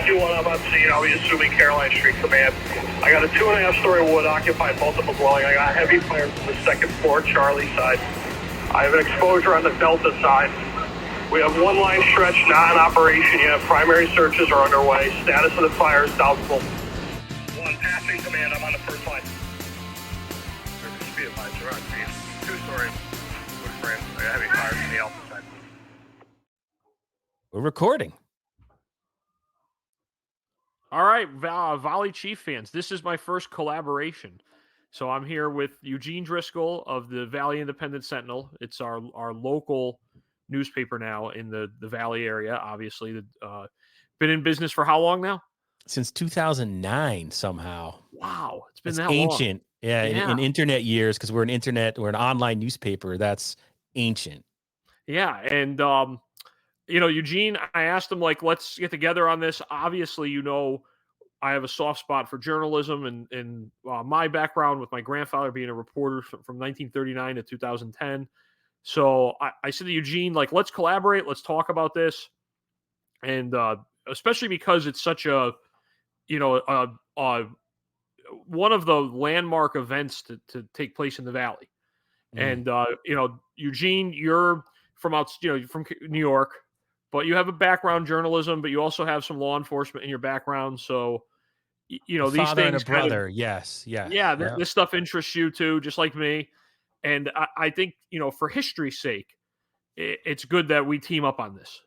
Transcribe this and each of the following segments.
do when I'm on scene, I'll be assuming Caroline Street Command. I got a 2.5-story wood occupied multiple dwelling. I got heavy fire from the second floor Charlie side. I have an exposure on the Delta side. We have one line stretch not in operation yet. Primary searches are underway. Status of the fire is doubtful. One passing command. I'm on the first line. Speed advisor on scene. 2-story wood frame. I got heavy fire from the Alpha side. We're recording. All right, Volley Chief fans, this is my first collaboration. So I'm here with Eugene Driscoll of the Valley Independent Sentinel. It's our local newspaper now in the Valley area, obviously. Been in business for how long now? Since 2009 somehow. Wow, it's been That's that ancient. long. Yeah, in internet years, because we're an online newspaper. That's ancient. Yeah, and Eugene, I asked him, like, let's get together on this. Obviously, I have a soft spot for journalism and my background with my grandfather being a reporter from 1939 to 2010. So I said to Eugene, like, let's collaborate. Let's talk about this. And especially because it's such one of the landmark events to take place in the Valley. And, Eugene, you're from from New York, but you have a background in journalism, but you also have some law enforcement in your background. So, these father things and a brother. Yes. Yeah. This stuff interests you too, just like me. And I think, for history's sake, it's good that we team up on this.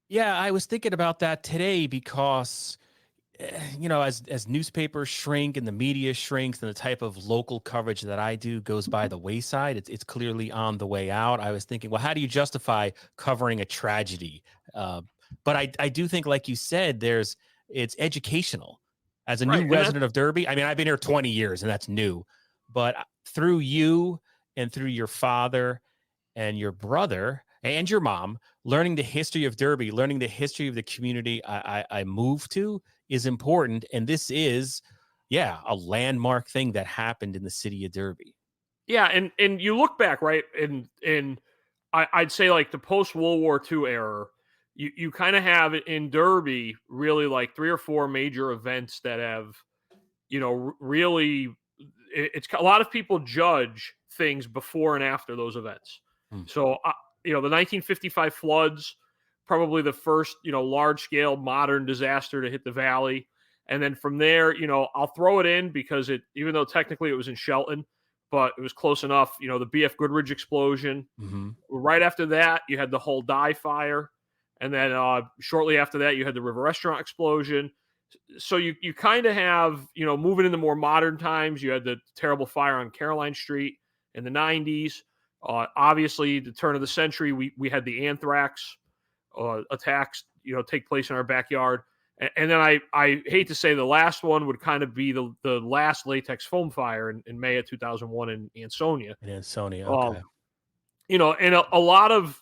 Yeah, I was thinking about that today because, as newspapers shrink and the media shrinks and the type of local coverage that I do goes by the wayside, it's clearly on the way out. I was thinking, well, how do you justify covering a tragedy? But I do think, like you said, it's educational. As a new resident of Derby, I mean, I've been here 20 years and that's new, but through you and through your father and your brother and your mom, learning the history of Derby, learning the history of the community I moved to is important. And this is, a landmark thing that happened in the city of Derby. Yeah, and you look back, right, in I'd say like the post-World War II era, you kind of have in Derby really like 3 or 4 major events that have, really, it's a lot of people judge things before and after those events. So, the 1955 floods, probably the first, large-scale modern disaster to hit the Valley. And then from there, I'll throw it in because even though technically it was in Shelton, but it was close enough, the BF Goodrich explosion. Mm-hmm. Right after that, you had the whole dye fire. And then shortly after that, you had the River Restaurant explosion. So you kind of have, moving into more modern times, you had the terrible fire on Caroline Street in the 90s. Obviously, the turn of the century, we had the anthrax attacks, take place in our backyard. And then I hate to say the last one would kind of be the last latex foam fire in May of 2001 in Ansonia. Okay. And a lot of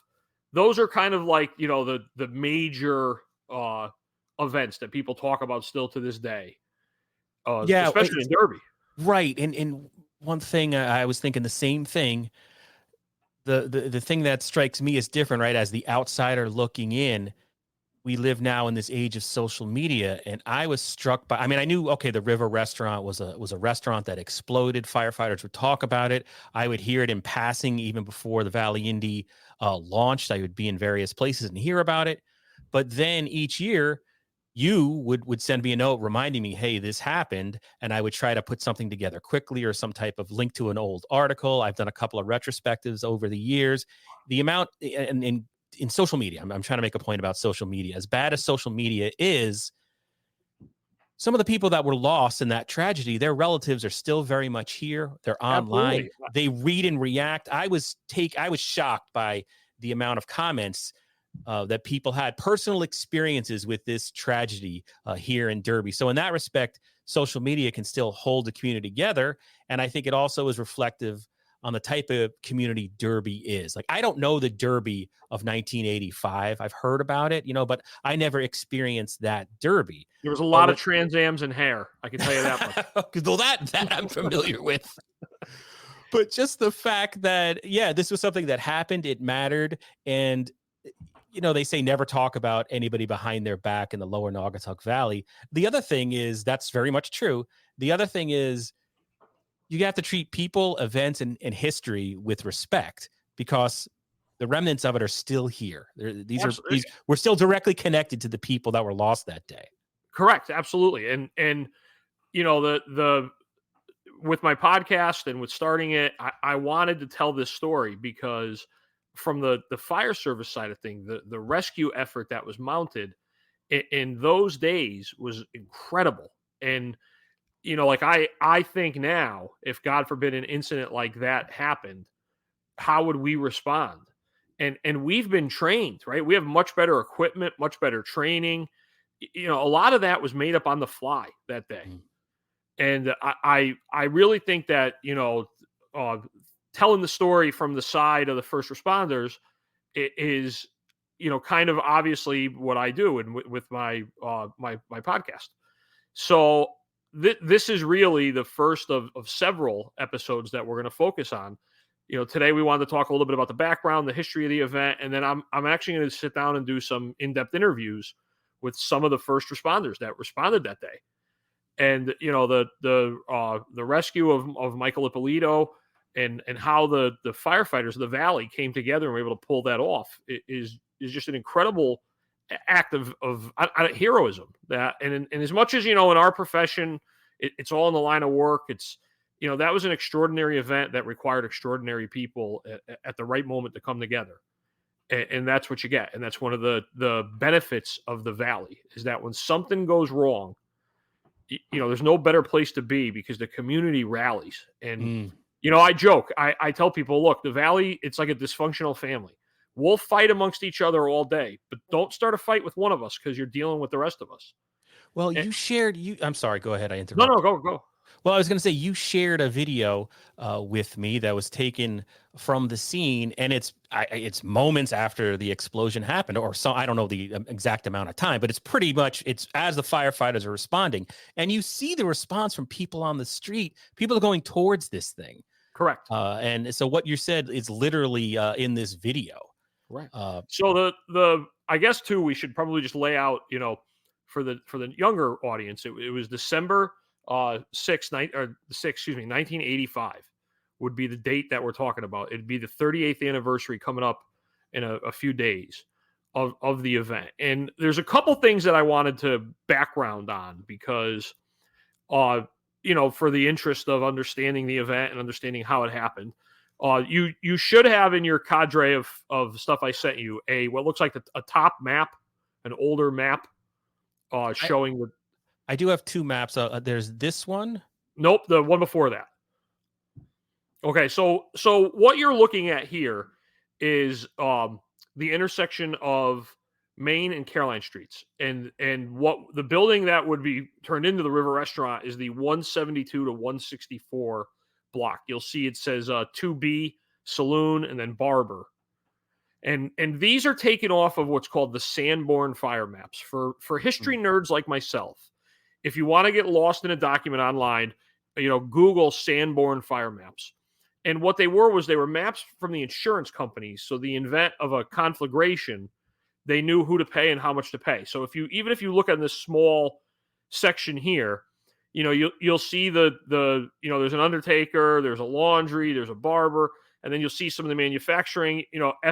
those are kind of like, the major events that people talk about still to this day. Especially in Derby. Right. And one thing I was thinking the same thing. The thing that strikes me as different, right? As the outsider looking in, we live now in this age of social media, and I was struck by. I mean, I knew the River Restaurant was a restaurant that exploded. Firefighters would talk about it. I would hear it in passing even before the Valley Indy launched. I would be in various places and hear about it. But then each year, you would send me a note reminding me, hey, this happened, and I would try to put something together quickly or some type of link to an old article. I've done a couple of retrospectives over the years. The amount in social media, I'm trying to make a point about social media. As bad as social media is, some of the people that were lost in that tragedy, their relatives are still very much here. They're online. Absolutely. They read and react. I was shocked by the amount of comments that people had personal experiences with this tragedy here in Derby. So in that respect, social media can still hold the community together. And I think it also is reflective on the type of community Derby is. Like, I don't know the Derby of 1985. I've heard about it, but I never experienced that Derby. There was a lot of Trans Ams and hair. I can tell you that much. Well, that I'm familiar with. But just the fact that, this was something that happened, it mattered. And, they say never talk about anybody behind their back in the lower Naugatuck Valley. The other thing is that's very much true. The other thing is you have to treat people, events, and history with respect, because the remnants of it are still here. We're still directly connected to the people that were lost that day. Correct. Absolutely. And the with my podcast and with starting it, I wanted to tell this story because from the fire service side of things, the rescue effort that was mounted in those days was incredible. And, like I think now, if God forbid an incident like that happened, how would we respond? And we've been trained, right? We have much better equipment, much better training. A lot of that was made up on the fly that day. And I really think that, telling the story from the side of the first responders is, kind of obviously what I do and with my my podcast. So this is really the first of several episodes that we're going to focus on. Today we wanted to talk a little bit about the background, the history of the event, and then I'm actually going to sit down and do some in-depth interviews with some of the first responders that responded that day. And the rescue of Michael Ippolito and how the firefighters of the valley came together and were able to pull that off is just an incredible act of heroism. That and as much as in our profession, it's all in the line of work. It's that was an extraordinary event that required extraordinary people at the right moment to come together, and that's what you get. And that's one of the benefits of the valley is that when something goes wrong, there's no better place to be because the community rallies. And, I joke, I tell people, look, the valley, it's like a dysfunctional family. We'll fight amongst each other all day, but don't start a fight with one of us because you're dealing with the rest of us. Well, I'm sorry, go ahead. I interrupted. No, go. Well, I was going to say you shared a video with me that was taken from the scene, and it's moments after the explosion happened, or so I don't know the exact amount of time, but it's pretty much it's as the firefighters are responding, and you see the response from people on the street. People are going towards this thing. Correct. And so what you said is literally in this video. Right. So the I guess too we should probably just lay out for the younger audience. It was December 1985 would be the date that we're talking about. It'd be the 38th anniversary coming up in a few days of the event. And there's a couple things that I wanted to background on because, for the interest of understanding the event and understanding how it happened, you should have in your cadre of stuff I sent you what looks like a top map, an older map showing the. I do have two maps. There's this one. Nope, the one before that. Okay, so what you're looking at here is the intersection of Main and Caroline Streets, and what the building that would be turned into the River Restaurant is the 172 to 164 block. You'll see it says 2B Saloon and then Barber, and these are taken off of what's called the Sanborn fire maps for history nerds like myself. If you want to get lost in a document online, Google Sanborn fire maps. And what they were maps from the insurance companies. So the event of a conflagration, they knew who to pay and how much to pay. So even if you look at this small section here, you'll see there's an undertaker, there's a laundry, there's a barber, and then you'll see some of the manufacturing.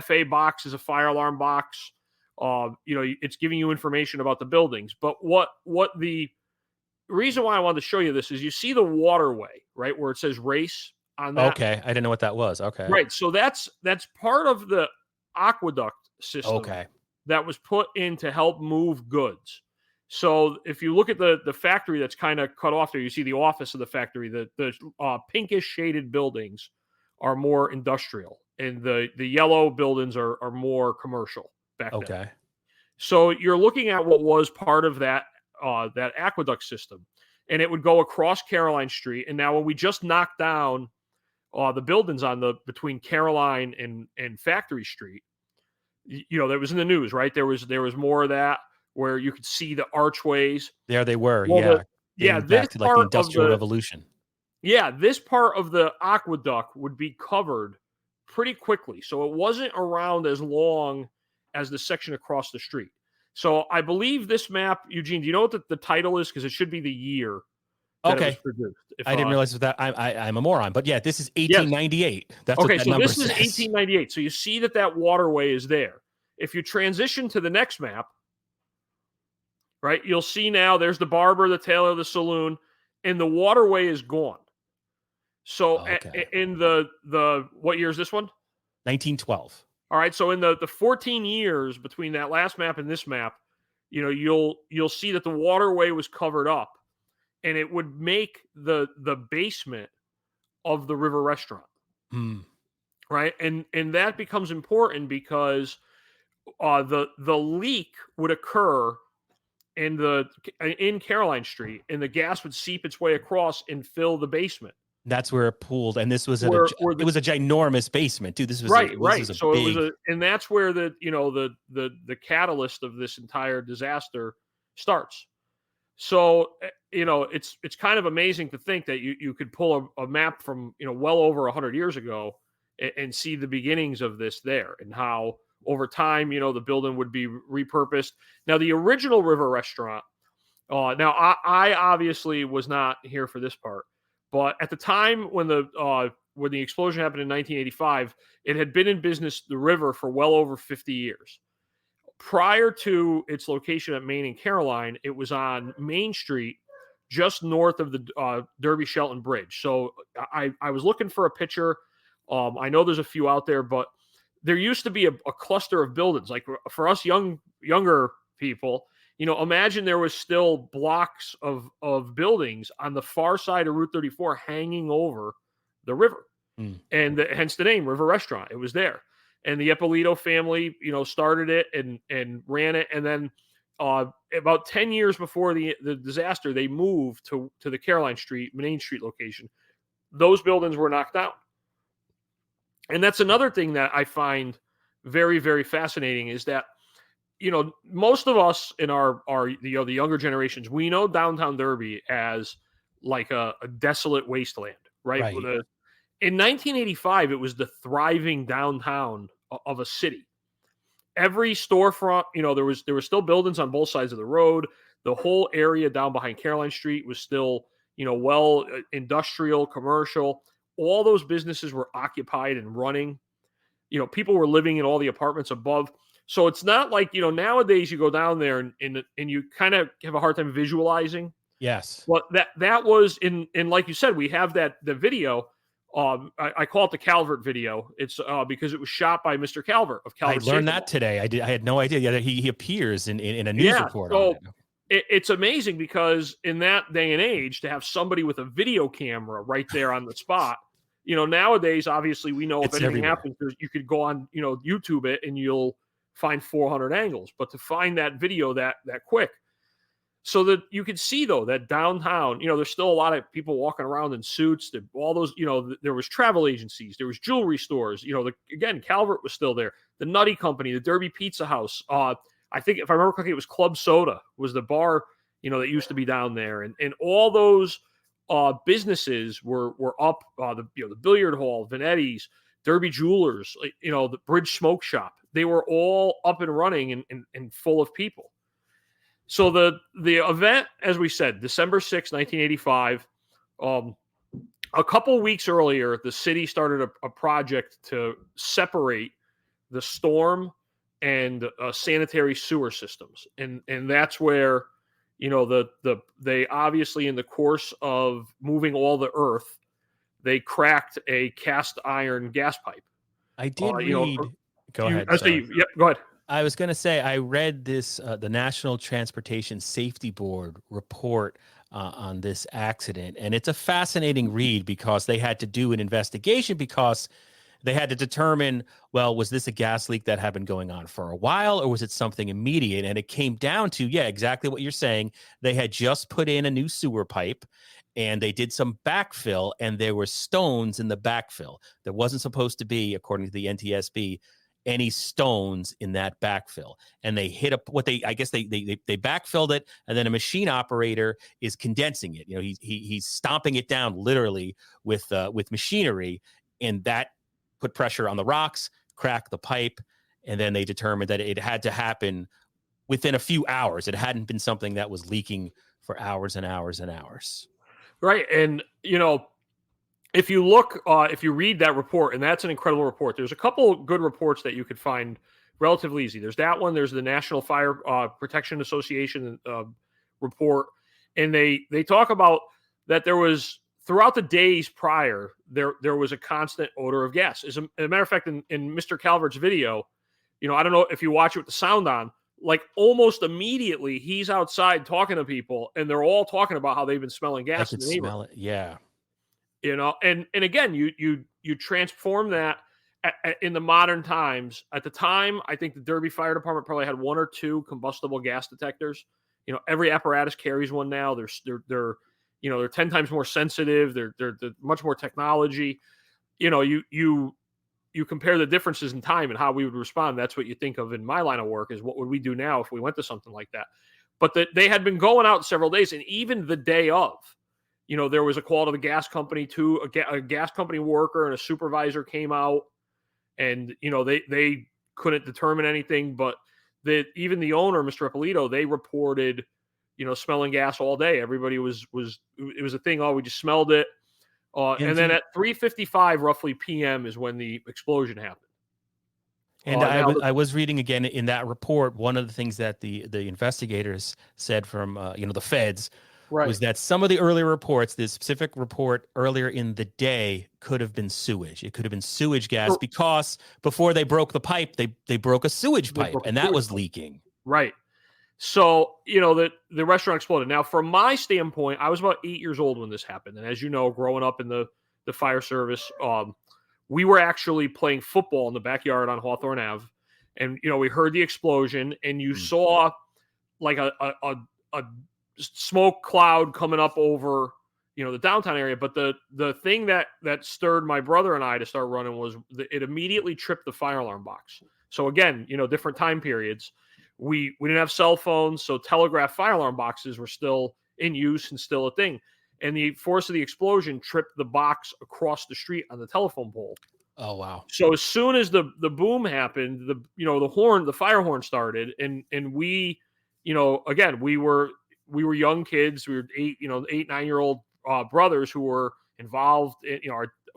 FA box is a fire alarm box. It's giving you information about the buildings. But what the reason why I wanted to show you this is you see the waterway, right, where it says race on that. Okay, I didn't know what that was. Okay. Right, so that's part of the aqueduct system that was put in to help move goods. So if you look at the factory that's kind of cut off there, you see the office of the factory. The pinkish shaded buildings are more industrial, and the yellow buildings are more commercial back then. Okay. So you're looking at what was part of that aqueduct system, and it would go across Caroline Street. And now when we just knocked down the buildings between Caroline and Factory Street, that was in the news, right? There was more of that where you could see the archways. There they were, back to like the Industrial Revolution. Yeah, this part of the aqueduct would be covered pretty quickly, so it wasn't around as long as the section across the street. So I believe this map, Eugene, do you know what the title is? Because it should be the year that it was Okay. produced. If, I didn't realize that. I'm a moron, but yeah, this is Yes. 1898. That's Okay, what that so number this is says. 1898. So you see that waterway is there. If you transition to the next map, right, you'll see now there's the barber, the tailor, the saloon, and the waterway is gone. So Okay. in the what year is this one? 1912. All right, so in the 14 years between that last map and this map, you'll see that the waterway was covered up, and it would make the basement of the River Restaurant. Right, and that becomes important because the leak would occur in Caroline Street, and the gas would seep its way across and fill the basement. That's where it pooled, and this was it was a ginormous basement, dude. This was right. This was so big... it was and that's where the catalyst of this entire disaster starts. So it's kind of amazing to think that you could pull a map from well over 100 years ago and see the beginnings of this there, and how over time the building would be repurposed. Now the original River Restaurant. Now I obviously was not here for this part, but at the time when the explosion happened in 1985, it had been in business, the river, for well over 50 years. Prior to its location at Main and Caroline, it was on Main Street, just north of the Derby Shelton Bridge. So I was looking for a picture. I know there's a few out there, but there used to be a cluster of buildings. Like for us younger people, imagine there was still blocks of buildings on the far side of Route 34 hanging over the river. And hence the name River Restaurant. It was there. And the Ippolito family, started it and ran it. And then about 10 years before the disaster, they moved to the Caroline Street, Main Street location. Those buildings were knocked down. And that's another thing that I find very, very fascinating is that, most of us in our the younger generations, we know downtown Derby as like a desolate wasteland, right? In 1985, it was the thriving downtown of a city. Every storefront, there was still buildings on both sides of the road. The whole area down behind Caroline Street was still, well, industrial, commercial. All those businesses were occupied and running. People were living in all the apartments above. So it's not like, nowadays you go down there and you kind of have a hard time visualizing. Yes. But that was in like you said, we have the video. I call it the Calvert video. It's because it was shot by Mr. Calvert of Calvert. I learned that today. I had no idea. Yeah, he appears in a news report. So it's amazing because in that day and age, to have somebody with a video camera right there on the spot. Nowadays, obviously, we know if anything happens, you could go on, YouTube it, and you'll find 400 angles. But to find that video that quick, so that you could see, though, that downtown, there's still a lot of people walking around in suits. All those, there was travel agencies, there was jewelry stores. Again, Calvert was still there. The Nutty Company, the Derby Pizza House. I think if I remember correctly, it was Club Soda was the bar, that used to be down there, and all those businesses were up. The billiard hall, Vanetti's, Derby Jewelers, the Bridge Smoke Shop. They were all up and running and full of people. So the event, as we said, December 6, 1985, a couple weeks earlier, the city started a project to separate the storm and sanitary sewer systems. And that's where, they obviously, in the course of moving all the earth, they cracked a cast iron gas pipe. I did read. Go ahead. Go ahead. I was going to say, I read this, the National Transportation Safety Board report on this accident, and it's a fascinating read because they had to do an investigation because they had to determine, well, was this a gas leak that had been going on for a while, or was it something immediate? And it came down to, exactly what you're saying. They had just put in a new sewer pipe, and they did some backfill, and there were stones in the backfill. There wasn't supposed to be, according to the NTSB, any stones in that backfill, and they hit up what they backfilled it, and then a machine operator is condensing it. He's stomping it down literally with machinery, and that put pressure on the rocks, cracked the pipe, and then they determined that it had to happen within a few hours. It hadn't been something that was leaking for hours and hours and hours. Right. And, if you look, if you read that report, and that's an incredible report, there's a couple good reports that you could find relatively easy. There's that one. There's the National Fire Protection Association report. And they talk about that there was, throughout the days prior, there was a constant odor of gas. As a matter of fact, in Mr. Calvert's video, I don't know if you watch it with the sound on, like almost immediately he's outside talking to people, and they're all talking about how they've been smelling gas. I could smell it. Yeah. And again, you transform that in the modern times. At the time, I think the Derby Fire Department probably had 1 or 2 combustible gas detectors. Every apparatus carries one now. They're 10 times more sensitive. They're much more technology. You compare the differences in time and how we would respond. That's what you think of in my line of work, is what would we do now if we went to something like that? But they had been going out several days, and even the day of, there was a call to the gas company too. A gas company worker and a supervisor came out, and they couldn't determine anything. But even the owner, Mr. Ippolito, they reported, smelling gas all day. Everybody it was a thing. Oh, we just smelled it. And then at 3:55 roughly p.m. is when the explosion happened. And I was reading again in that report, one of the things that the investigators said from the feds, right, was that some of the earlier reports, this specific report earlier in the day, could have been sewage. It could have been sewage gas, because before they broke the pipe, they broke a sewage pipe, and that was leaking. Right. So, the restaurant exploded. Now, from my standpoint, I was about 8 years old when this happened. And as you know, growing up in the fire service, we were actually playing football in the backyard on Hawthorne Ave. And, we heard the explosion, and you saw like a smoke cloud coming up over, the downtown area. But the thing that stirred my brother and I to start running was it immediately tripped the fire alarm box. So again, different time periods. We didn't have cell phones, so telegraph fire alarm boxes were still in use and still a thing. And the force of the explosion tripped the box across the street on the telephone pole. Oh, wow. So as soon as the boom happened, the fire horn started, and we, again, we were young kids. We were 8-9-year-old brothers who were involved in,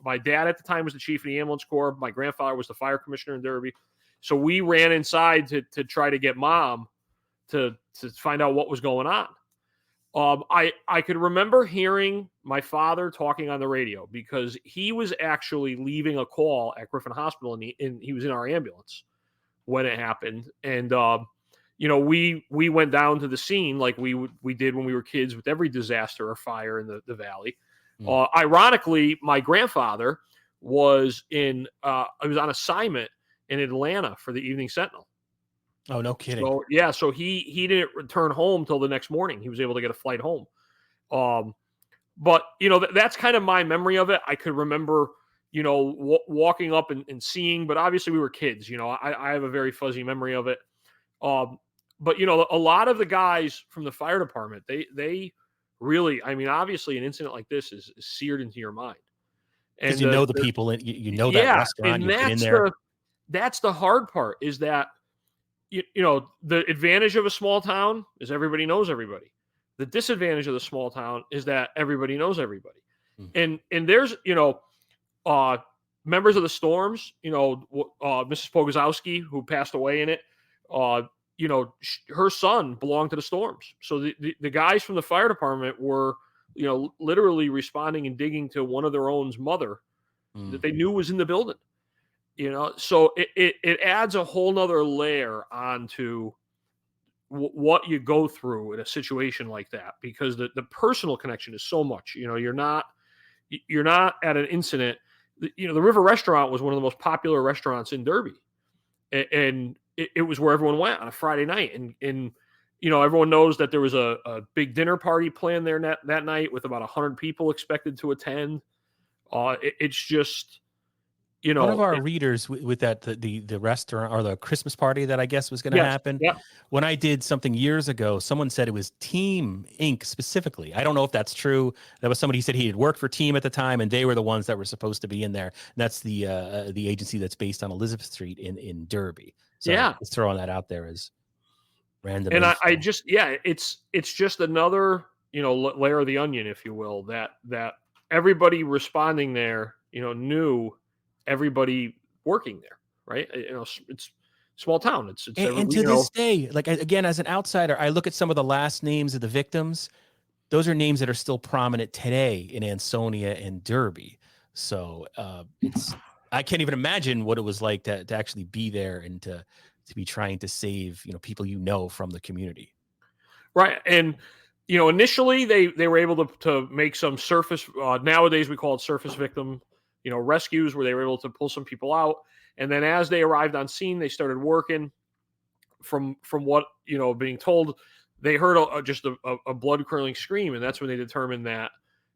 my dad at the time was the chief of the ambulance corps. My grandfather was the fire commissioner in Derby. So we ran inside to try to get mom to find out what was going on. I could remember hearing my father talking on the radio, because he was actually leaving a call at Griffin Hospital, and he was in our ambulance when it happened. And, we went down to the scene like we did when we were kids with every disaster or fire in the valley. Ironically, my grandfather was on assignment in Atlanta for the Evening Sentinel. Oh, no kidding. So yeah, so he didn't return home till the next morning. He was able to get a flight home. But that's kind of my memory of it. I could remember, walking up and seeing, but obviously we were kids. I have a very fuzzy memory of it. But a lot of the guys from the fire department, they really, obviously an incident like this is seared into your mind. Because the people, and that restaurant, you've been in there. That's the hard part, is that, the advantage of a small town is everybody knows everybody. The disadvantage of the small town is that everybody knows everybody. And there's, members of the Storms, Mrs. Pogozowski, who passed away in it, her son belonged to the Storms. So the guys from the fire department were, literally responding and digging to one of their own's mother that they knew was in the building. So it adds a whole nother layer onto what you go through in a situation like that, because the personal connection is so much. You're not at an incident. The River Restaurant was one of the most popular restaurants in Derby, and it was where everyone went on a Friday night, and everyone knows that there was a big dinner party planned there that night with about 100 people expected to attend. It's just. One of our readers with that the restaurant, or the Christmas party that I guess was going to happen. Yeah. When I did something years ago, someone said it was Team Inc. specifically. I don't know if that's true. That was somebody who said he had worked for Team at the time, and they were the ones that were supposed to be in there. And that's the agency that's based on Elizabeth Street in Derby. So just throwing that out there as random And info. I just, it's just another, layer of the onion, if you will, that everybody responding there, knew everybody working there, right? It's small town. It's And to this day, like, again, as an outsider, I look at some of the last names of the victims. Those are names that are still prominent today in Ansonia and Derby. So I can't even imagine what it was like to actually be there and to be trying to save, people from the community. Right. And, initially they were able to make some surface, nowadays we call it surface victim, rescues, where they were able to pull some people out. And then as they arrived on scene, they started working. From what, being told, they heard just a blood curdling scream. And that's when they determined that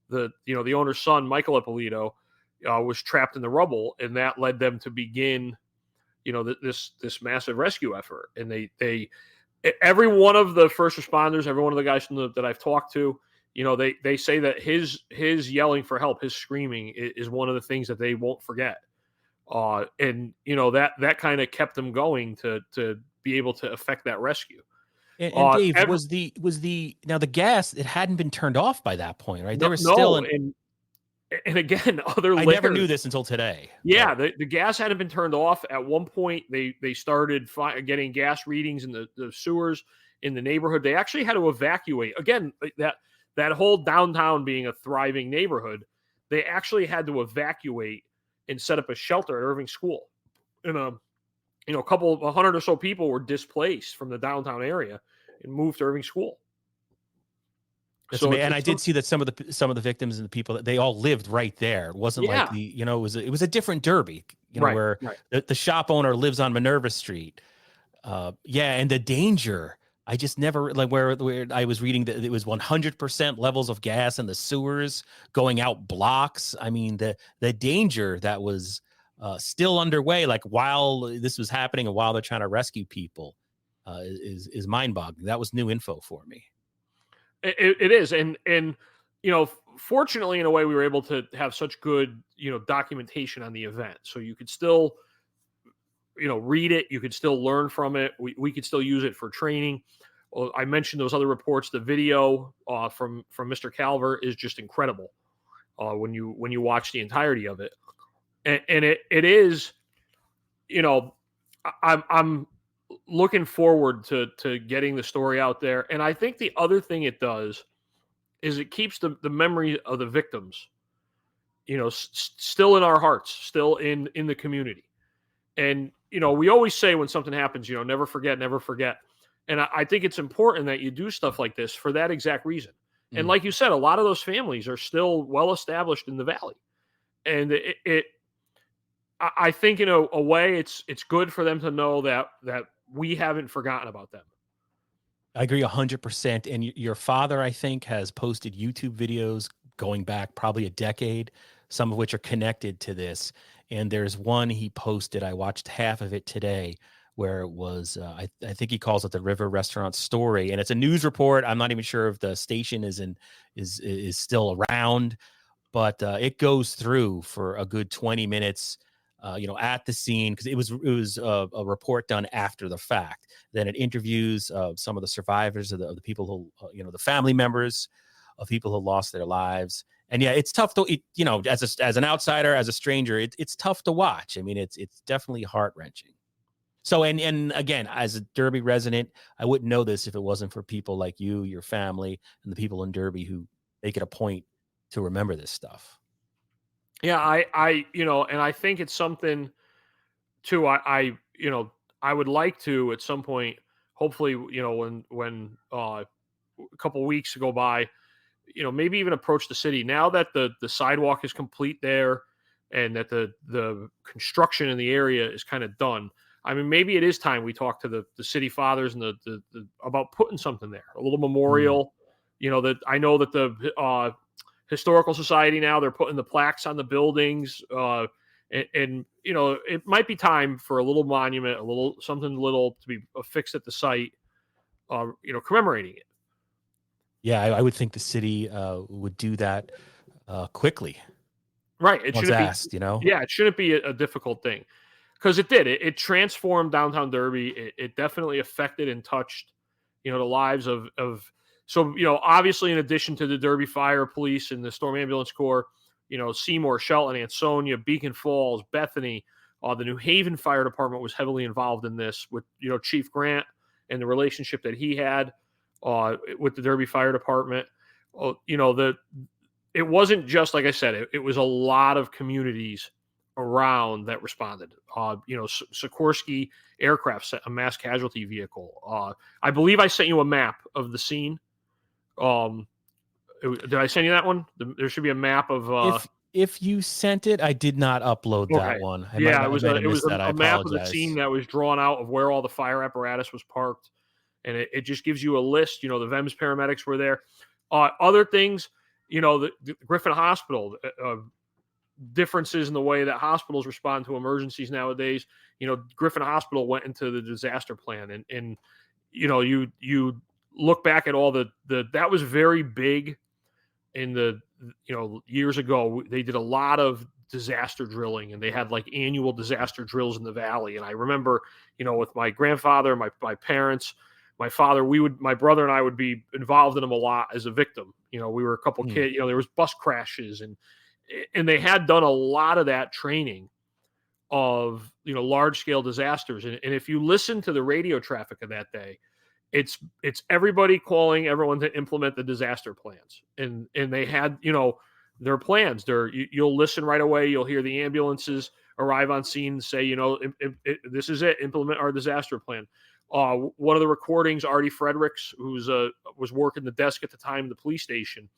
the owner's son, Michael Ippolito, was trapped in the rubble. And that led them to begin, this massive rescue effort. And every one of the first responders, every one of the guys that I've talked to, they say that his yelling for help, his screaming is one of the things that they won't forget. And that kind of kept them going to be able to effect that rescue. And Dave, was the now the gas, it hadn't been turned off by that point, right? There was still and again, other layers. I never knew this until today. Yeah, the gas hadn't been turned off. At one point, they started getting gas readings in the sewers in the neighborhood. They actually had to evacuate. Again, that whole downtown being a thriving neighborhood, they actually had to evacuate and set up a shelter at Irving School. And a 100 or so people were displaced from the downtown area and moved to Irving School. And I did see that some of the victims and the people, that they all lived right there. It wasn't like it was a different Derby, where the shop owner lives on Minerva Street. And the danger, I just never, like, where I was reading that it was 100% levels of gas in the sewers going out blocks. I mean, the danger that was still underway, like while this was happening and while they're trying to rescue people, is mind-boggling. That was new info for me. It is. And fortunately, in a way, we were able to have such good, documentation on the event. So you could still, read it. You could still learn from it. We could still use it for training. Well, I mentioned those other reports. The video from Mr. Calver is just incredible when you watch the entirety of it. And it is, I'm looking forward to getting the story out there. And I think the other thing it does is it keeps the memory of the victims, still in our hearts, still in the community. And, we always say when something happens, never forget, never forget. And I think it's important that you do stuff like this for that exact reason. And like you said, a lot of those families are still well established in the Valley. And I think in a way it's good for them to know that we haven't forgotten about them. I agree 100%. And your father, I think, has posted YouTube videos going back probably a decade, some of which are connected to this. And there's one he posted, I watched half of it today, where it was, I think he calls it the River Restaurant Story. And it's a news report. I'm not even sure if the station is still around, but it goes through for a good 20 minutes. At the scene, because it was a report done after the fact. Then it interviews some of the survivors of the people who, the family members of people who lost their lives. And yeah, it's tough to, as an outsider, as a stranger, it's tough to watch. I mean, it's definitely heart wrenching. So, and again, as a Derby resident, I wouldn't know this if it wasn't for people like you, your family, and the people in Derby who make it a point to remember this stuff. Yeah, I and I think it's something too. I would like to at some point, hopefully, when a couple weeks go by, maybe even approach the city now that the sidewalk is complete there, and that the construction in the area is kind of done. I mean, maybe it is time we talk to the city fathers and the about putting something there, a little memorial. That I know that the Historical Society now, they're putting the plaques on the buildings, and it might be time for a little monument, something little to be affixed at the site, commemorating it. Yeah, I would think the city would do that quickly. Right. It shouldn't asked, be, Yeah, it shouldn't be a difficult thing. because it did. It transformed downtown Derby. It definitely affected and touched, the lives of. So, obviously, in addition to the Derby Fire Police and the Storm Ambulance Corps, Seymour, Shelton, Ansonia, Beacon Falls, Bethany, the New Haven Fire Department was heavily involved in this with, Chief Grant and the relationship that he had with the Derby Fire Department. It wasn't just, like I said, it was a lot of communities around that responded. Sikorsky Aircraft, a mass casualty vehicle. I believe I sent you a map of the scene. Did I send you that one? There should be a map of. If you sent it, I did not upload that one. It was a map of the scene that was drawn out of where all the fire apparatus was parked, and it just gives you a list. The VEMS paramedics were there. Other things, the Griffin Hospital. Differences in the way that hospitals respond to emergencies nowadays. Griffin Hospital went into the disaster plan, and you look back at all that was very big in the years ago. They did a lot of disaster drilling, and they had like annual disaster drills in the valley. And I remember, with my grandfather, my parents, my father, my brother and I would be involved in them a lot as a victim. We were a couple kids. There was bus crashes, and they had done a lot of that training of large scale disasters. And if you listen to the radio traffic of that day, it's everybody calling everyone to implement the disaster plans, and they had their plans. You'll listen right away. You'll hear the ambulances arrive on scene and say, this is it. Implement our disaster plan. One of the recordings, Artie Fredericks, was working the desk at the time in the police station.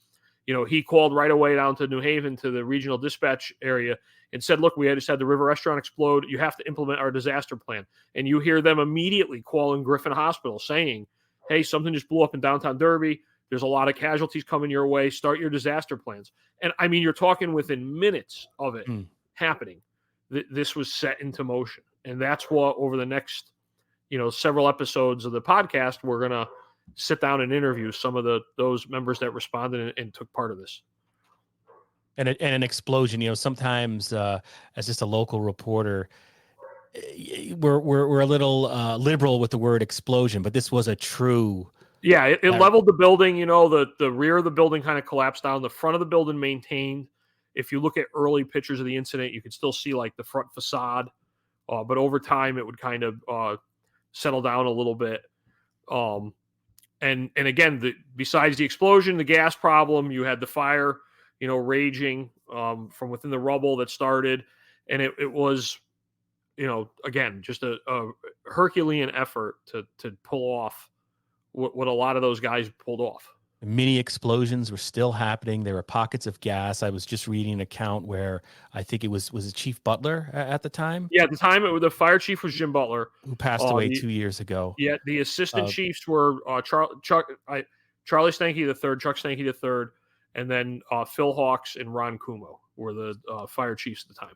He called right away down to New Haven to the regional dispatch area and said, look, we just had the River Restaurant explode. You have to implement our disaster plan. And you hear them immediately calling Griffin Hospital saying, hey, something just blew up in downtown Derby. There's a lot of casualties coming your way. Start your disaster plans. And I mean, you're talking within minutes of it happening. This was set into motion. And that's what over the next, several episodes of the podcast, we're going to sit down and interview some of those members that responded and took part of this. And an explosion, sometimes as just a local reporter, we're a little liberal with the word explosion, but this was a true. Yeah, it leveled the building. The rear of the building kind of collapsed down. The front of the building maintained. If you look at early pictures of the incident, you could still see like the front facade, but over time it would kind of settle down a little bit. And again, besides the explosion, the gas problem, you had the fire, raging from within the rubble that started. And it was, again, just a Herculean effort to pull off what a lot of those guys pulled off. Mini explosions were still happening. There were pockets of gas. I was just reading an account where I think it was it Chief Butler at the time? Yeah, at the time, the fire chief was Jim Butler, who passed away 2 years ago. Yeah, the assistant chiefs were Charlie Stanky III, Chuck Stanky III, and then Phil Hawks and Ron Kumo were the fire chiefs at the time.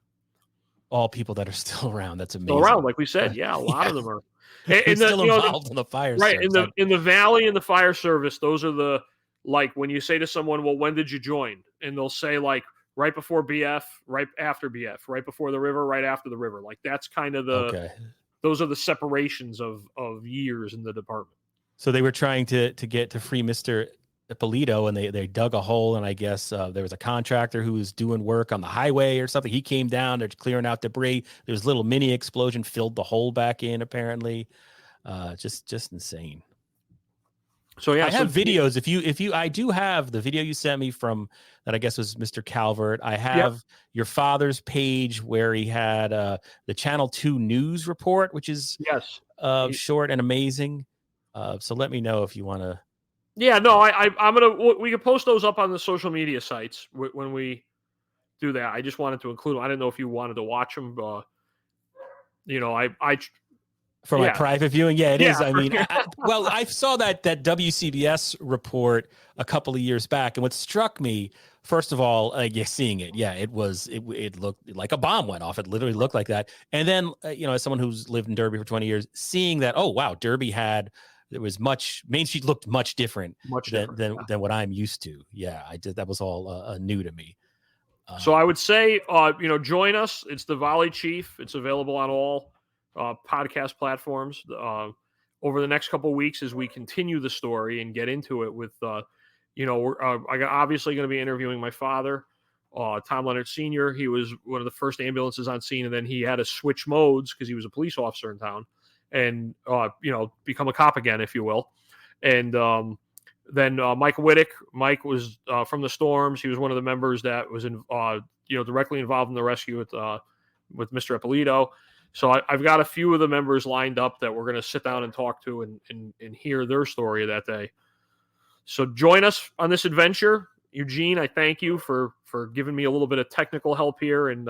All people that are still around. That's amazing. Still around, like we said. Yeah, a lot of them are. And still involved in the fire service. Right, in the Valley and the fire service, those are like when you say to someone, well, when did you join? And they'll say like right before BF, right after BF, right before the river, right after the river. Like that's kind of those are the separations of years in the department. So they were trying to get to free Mr. Ippolito, and they dug a hole, and I guess there was a contractor who was doing work on the highway or something. He came down, they're clearing out debris. There was a little mini explosion, filled the hole back in, apparently. Just insane. So yeah, I have videos. If you, I do have the video you sent me from that. I guess was Mr. Calvert. I have your father's page where he had the Channel 2 news report, which is short and amazing. So let me know if you want to. Yeah, no, we can post those up on the social media sites when we do that. I just wanted to include them. I didn't know if you wanted to watch them. For my private viewing, it is. I mean, I saw that WCBS report a couple of years back, and what struck me, first of all, seeing it, it looked like a bomb went off. It literally looked like that. And then, as someone who's lived in Derby for 20 years, seeing that, oh wow, Derby Main Street looked much different than what I'm used to. Yeah, I did. That was all new to me. So I would say, join us. It's the Volley Chief. It's available on all podcast platforms over the next couple of weeks as we continue the story and get into it with, I'm obviously going to be interviewing my father, Tom Lenart Sr. He was one of the first ambulances on scene, and then he had to switch modes because he was a police officer in town and, become a cop again, if you will. And then Mike Wittick. Mike was from the Storms. He was one of the members that was directly involved in the rescue with Mr. Ippolito. So I've got a few of the members lined up that we're going to sit down and talk to and hear their story of that day. So join us on this adventure. Eugene, I thank you for giving me a little bit of technical help here and,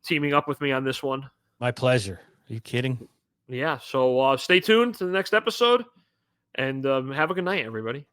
teaming up with me on this one. My pleasure. Are you kidding? Yeah. So stay tuned to the next episode and have a good night, everybody.